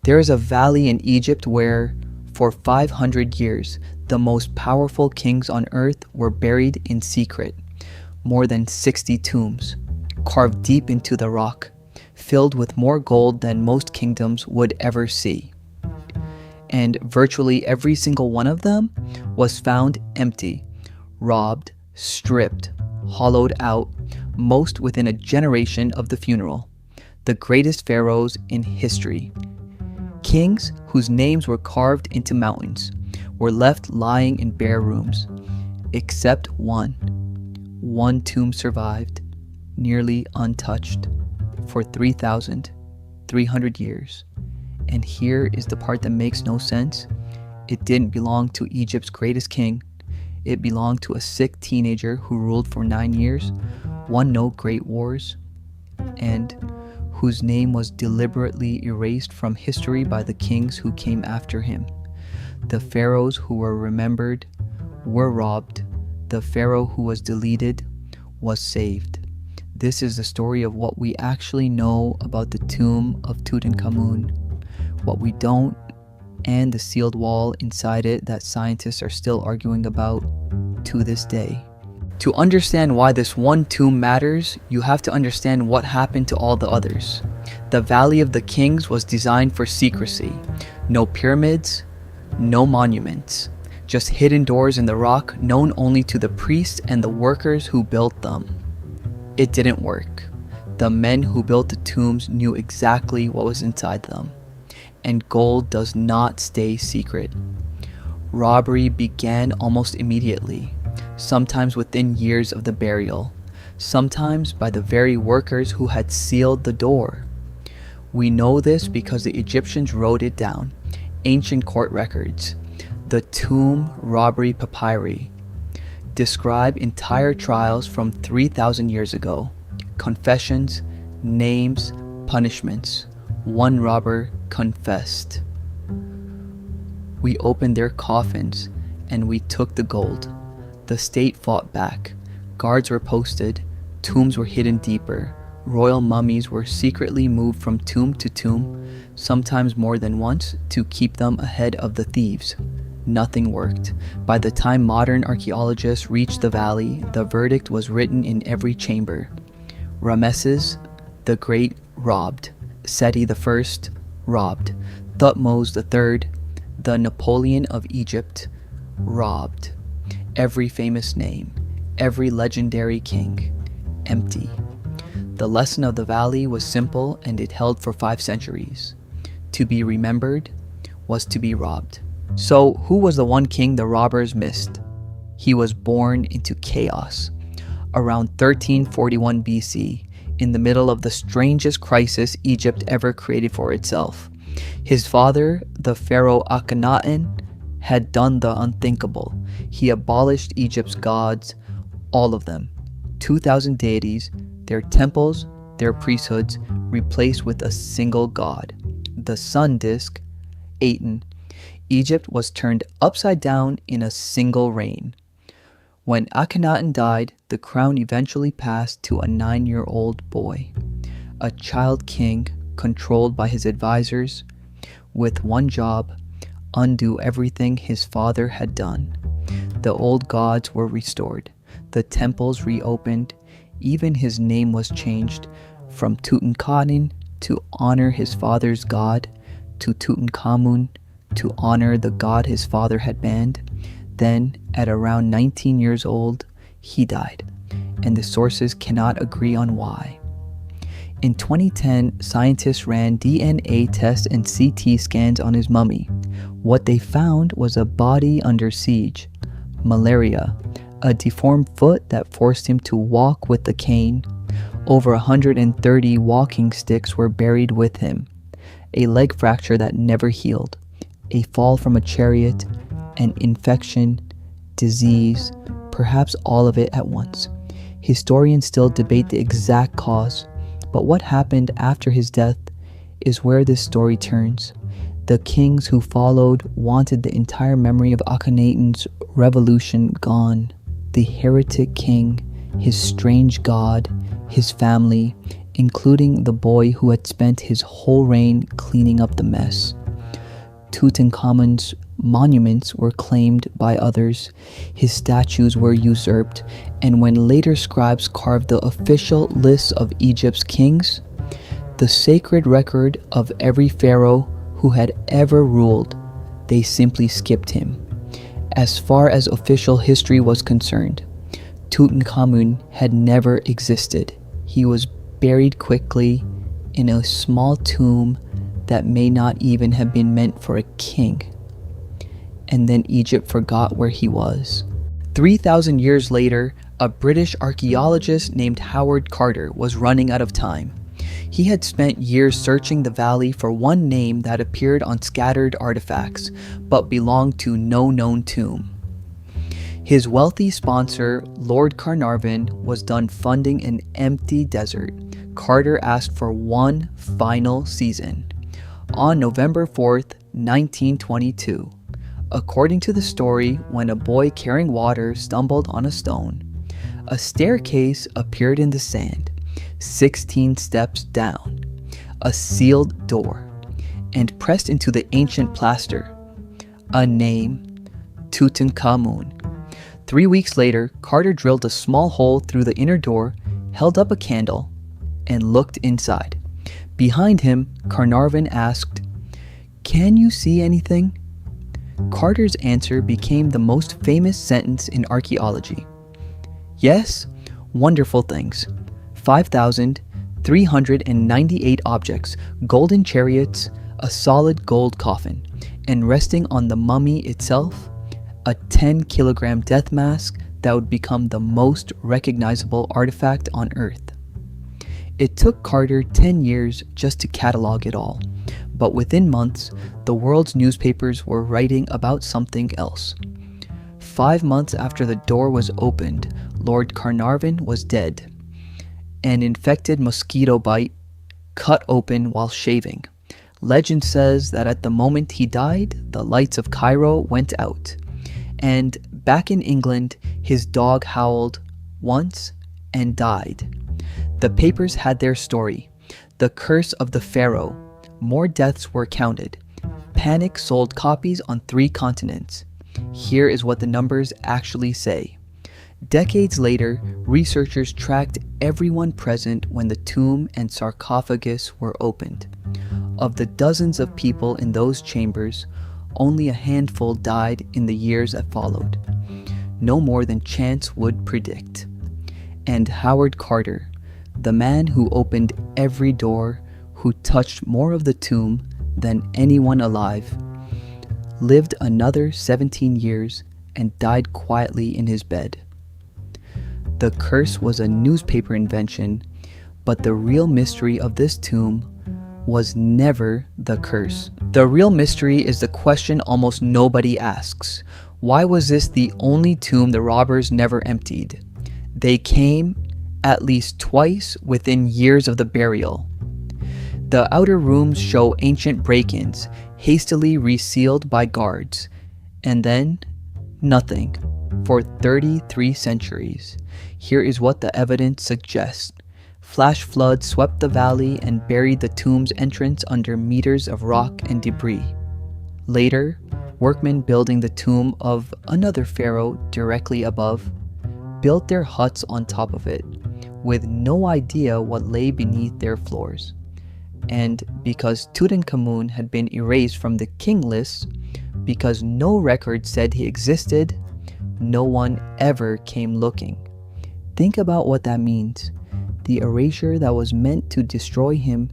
There is a valley in Egypt where, for 500 years, the most powerful kings on earth were buried in secret. More than 60 tombs, carved deep into the rock, filled with more gold than most kingdoms would ever see. And virtually every single one of them was found empty, robbed, stripped, hollowed out, most within a generation of the funeral. The greatest pharaohs in history. Kings whose names were carved into mountains were left lying in bare rooms, except one. One tomb survived, nearly untouched, for 3,300 years. And here is the part that makes no sense. It didn't belong to Egypt's greatest king. It belonged to a sick teenager who ruled for 9 years, won no great wars, and whose name was deliberately erased from history by the kings who came after him. The pharaohs who were remembered were robbed. The pharaoh who was deleted was saved. This is the story of what we actually know about the tomb of Tutankhamun, what we don't, and the sealed wall inside it that scientists are still arguing about to this day. To understand why this one tomb matters, you have to understand what happened to all the others. The Valley of the Kings was designed for secrecy. No pyramids, no monuments, just hidden doors in the rock known only to the priests and the workers who built them. It didn't work. The men who built the tombs knew exactly what was inside them. And gold does not stay secret. Robbery began almost immediately, sometimes within years of the burial, sometimes by the very workers who had sealed the door. We know this because the Egyptians wrote it down, ancient court records. The tomb robbery papyri describe entire trials from 3,000 years ago, confessions, names, punishments. One robber confessed. We opened their coffins and we took the gold. The state fought back. Guards were posted. Tombs were hidden deeper. Royal mummies were secretly moved from tomb to tomb, sometimes more than once, to keep them ahead of the thieves. Nothing worked. By the time modern archaeologists reached the valley, the verdict was written in every chamber. Ramesses the Great robbed. Seti I robbed. Thutmose III, the Napoleon of Egypt, robbed. Every famous name, every legendary king, empty. The lesson of the valley was simple and it held for 5 centuries. To be remembered was to be robbed. So who was the one king the robbers missed? He was born into chaos. Around 1341 BC, in the middle of the strangest crisis Egypt ever created for itself. His father, the pharaoh Akhenaten, had done the unthinkable. He abolished Egypt's gods, all of them. 2,000 deities, their temples, their priesthoods, replaced with a single god. The sun disk, Aten. Egypt was turned upside down in a single reign. When Akhenaten died, the crown eventually passed to a 9-year-old boy, a child king controlled by his advisors, with one job: undo everything his father had done. The old gods were restored, the temples reopened, even his name was changed from Tutankhamun to honor his father's god, to Tutankhamun to honor the god his father had banned. Then, at around 19 years old, he died, and the sources cannot agree on why. In 2010, scientists ran DNA tests and CT scans on his mummy. What they found was a body under siege, malaria, a deformed foot that forced him to walk with a cane. Over 130 walking sticks were buried with him, a leg fracture that never healed, a fall from a chariot, an infection, disease, perhaps all of it at once. Historians still debate the exact cause, but what happened after his death is where this story turns. The kings who followed wanted the entire memory of Akhenaten's revolution gone. The heretic king, his strange god, his family, including the boy who had spent his whole reign cleaning up the mess. Tutankhamun's monuments were claimed by others, his statues were usurped, and when later scribes carved the official list of Egypt's kings, the sacred record of every pharaoh who had ever ruled, they simply skipped him. As far as official history was concerned, Tutankhamun had never existed. He was buried quickly in a small tomb that may not even have been meant for a king. And then Egypt forgot where he was. 3,000 years later, a British archaeologist named Howard Carter was running out of time. He had spent years searching the valley for one name that appeared on scattered artifacts, but belonged to no known tomb. His wealthy sponsor, Lord Carnarvon, was done funding an empty desert. Carter asked for one final season. On November 4th, 1922, according to the story, when a boy carrying water stumbled on a stone, a staircase appeared in the sand, 16 steps down, a sealed door, and pressed into the ancient plaster, a name, Tutankhamun. 3 weeks later, Carter drilled a small hole through the inner door, held up a candle, and looked inside. Behind him, Carnarvon asked, "Can you see anything?" Carter's answer became the most famous sentence in archaeology. "Yes, wonderful things. 5,398 objects, golden chariots, a solid gold coffin, and resting on the mummy itself, a 10-kilogram death mask that would become the most recognizable artifact on Earth." It took Carter 10 years just to catalog it all, but within months, the world's newspapers were writing about something else. 5 months after the door was opened, Lord Carnarvon was dead. An infected mosquito bite cut open while shaving. Legend says that at the moment he died, the lights of Cairo went out. And back in England, his dog howled once and died. The papers had their story. The curse of the pharaoh. More deaths were counted. Panic sold copies on 3 continents. Here is what the numbers actually say. Decades later, researchers tracked everyone present when the tomb and sarcophagus were opened. Of the dozens of people in those chambers, only a handful died in the years that followed. No more than chance would predict. And Howard Carter, the man who opened every door, who touched more of the tomb than anyone alive, lived another 17 years and died quietly in his bed. The curse was a newspaper invention, but the real mystery of this tomb was never the curse. The real mystery is the question almost nobody asks. Why was this the only tomb the robbers never emptied? They came at least twice within years of the burial. The outer rooms show ancient break-ins, hastily resealed by guards, and then nothing for 33 centuries. Here is what the evidence suggests. Flash floods swept the valley and buried the tomb's entrance under meters of rock and debris. Later, workmen building the tomb of another pharaoh directly above built their huts on top of it, with no idea what lay beneath their floors. And because Tutankhamun had been erased from the king list, because no record said he existed, no one ever came looking. Think about what that means. The erasure that was meant to destroy him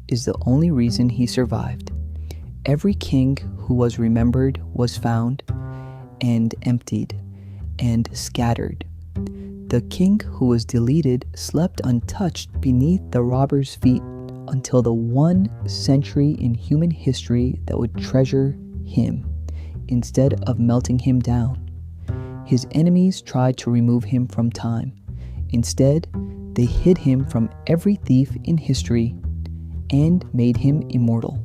is the only reason he survived. Every king who was remembered was found and emptied and scattered. The king who was deleted slept untouched beneath the robbers' feet until the one century in human history that would treasure him instead of melting him down. His enemies tried to remove him from time. Instead, they hid him from every thief in history and made him immortal.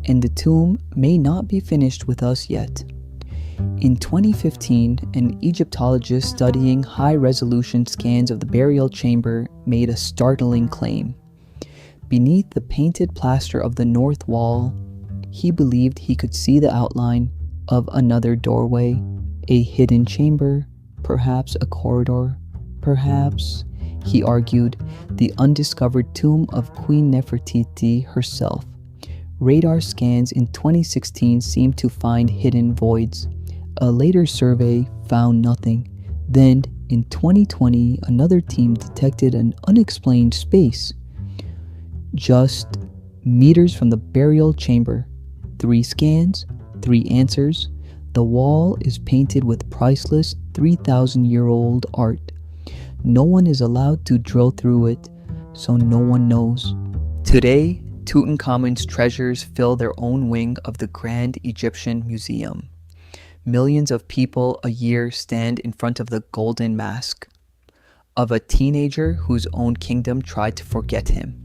And the tomb may not be finished with us yet. In 2015, an Egyptologist studying high-resolution scans of the burial chamber made a startling claim. Beneath the painted plaster of the north wall, He believed he could see the outline of another doorway, a hidden chamber, perhaps a corridor, perhaps, he argued, the undiscovered tomb of Queen Nefertiti herself. Radar scans in 2016 seemed to find hidden voids. A later survey found nothing. Then, in 2020, another team detected an unexplained space, just meters from the burial chamber. 3 scans, 3 answers. The wall is painted with priceless 3,000-year-old art. No one is allowed to drill through it, so no one knows. Today, Tutankhamun's treasures fill their own wing of the Grand Egyptian Museum. Millions of people a year stand in front of the golden mask of a teenager whose own kingdom tried to forget him.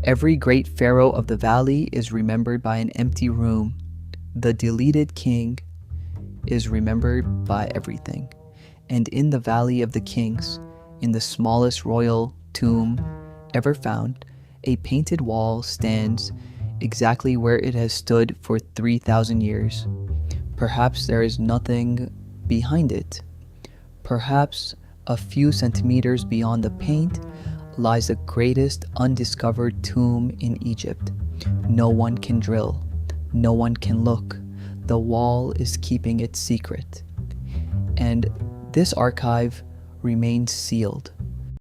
Every great pharaoh of the valley is remembered by an empty room. The deleted king is remembered by everything. And in the Valley of the Kings, in the smallest royal tomb ever found, a painted wall stands exactly where it has stood for 3,000 years. Perhaps there is nothing behind it. Perhaps a few centimeters beyond the paint lies the greatest undiscovered tomb in Egypt. No one can drill. No one can look. The wall is keeping it secret. And this archive remains sealed.